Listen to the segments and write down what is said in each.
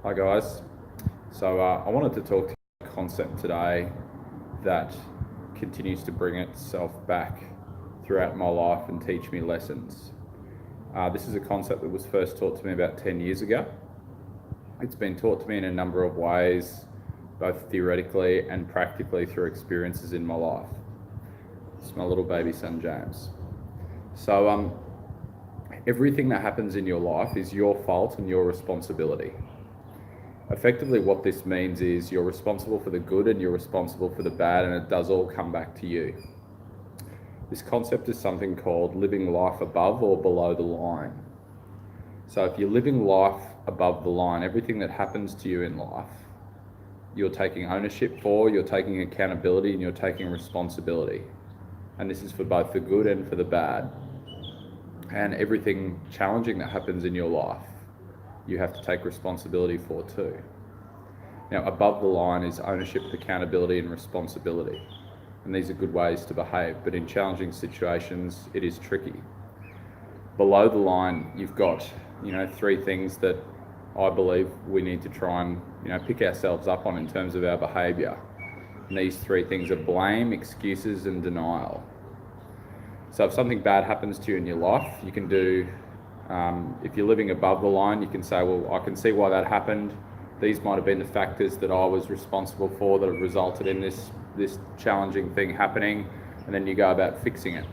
Hi guys. I wanted to talk to you about a concept today that continues to bring itself back throughout my life and teach me lessons. This is a concept that was first taught to me about 10 years ago. It's been taught to me in a number of ways, both theoretically and practically through experiences in my life. It's my little baby son, James. Everything that happens in your life is your fault and your responsibility. Effectively, what this means is you're responsible for the good and you're responsible for the bad, and it does all come back to you. This concept is something called living life above or below the line. So if you're living life above the line, everything that happens to you in life, you're taking ownership for, you're taking accountability, and you're taking responsibility. And this is for both the good and for the bad. And everything challenging that happens in your life, you have to take responsibility for too. Now, above the line is ownership, accountability, and responsibility. And these are good ways to behave, but in challenging situations, it is tricky. Below the line, you've got, three things that I believe we need to try and, pick ourselves up on in terms of our behaviour. And these three things are blame, excuses, and denial. So if something bad happens to you in your life, you can do, if you're living above the line, you can say, well, I can see why that happened. These might have been the factors that I was responsible for that have resulted in this challenging thing happening, and then you go about fixing it.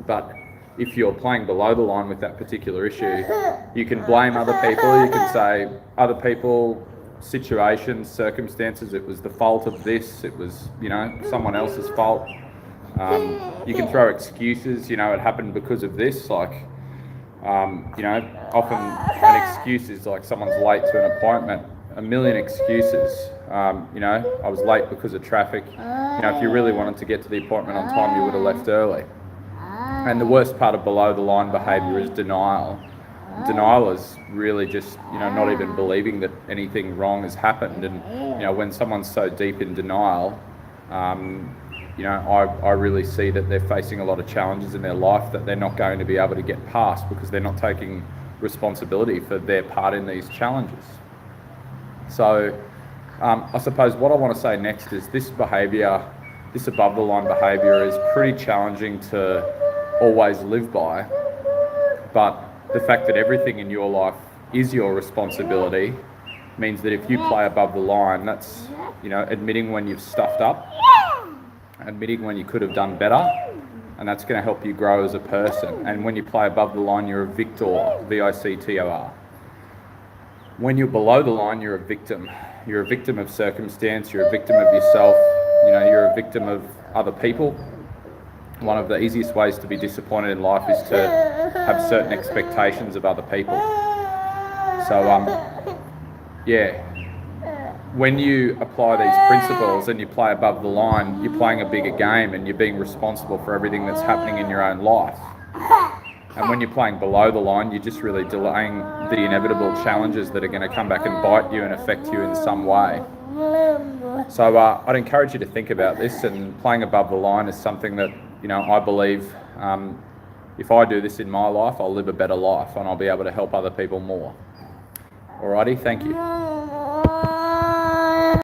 But if you're playing below the line with that particular issue, you can blame other people. You can say other people, situations, circumstances, it was the fault of this, it was, someone else's fault. You can throw excuses, it happened because of this, often an excuse is like someone's late to an appointment, a million excuses. I was late because of traffic. If you really wanted to get to the appointment on time, you would have left early. And the worst part of below the line behaviour is denial. Denial is really just, not even believing that anything wrong has happened. And, when someone's so deep in denial, I really see that they're facing a lot of challenges in their life that they're not going to be able to get past because they're not taking responsibility for their part in these challenges. So I suppose what I want to say next is this behaviour, this above the line behaviour is pretty challenging to always live by, but the fact that everything in your life is your responsibility means that if you play above the line, that's, admitting when you've stuffed up, admitting when you could have done better, and that's going to help you grow as a person. And when you play above the line, you're a victor, V-I-C-T-O-R. When you're below the line, you're a victim. You're a victim of circumstance, you're a victim of yourself, you're a victim of other people. One of the easiest ways to be disappointed in life is to have certain expectations of other people. When you apply these principles and you play above the line, you're playing a bigger game and you're being responsible for everything that's happening in your own life. And when you're playing below the line, you're just really delaying the inevitable challenges that are going to come back and bite you and affect you in some way. So I'd encourage you to think about this, and playing above the line is something that, I believe if I do this in my life, I'll live a better life and I'll be able to help other people more. Alrighty, thank you.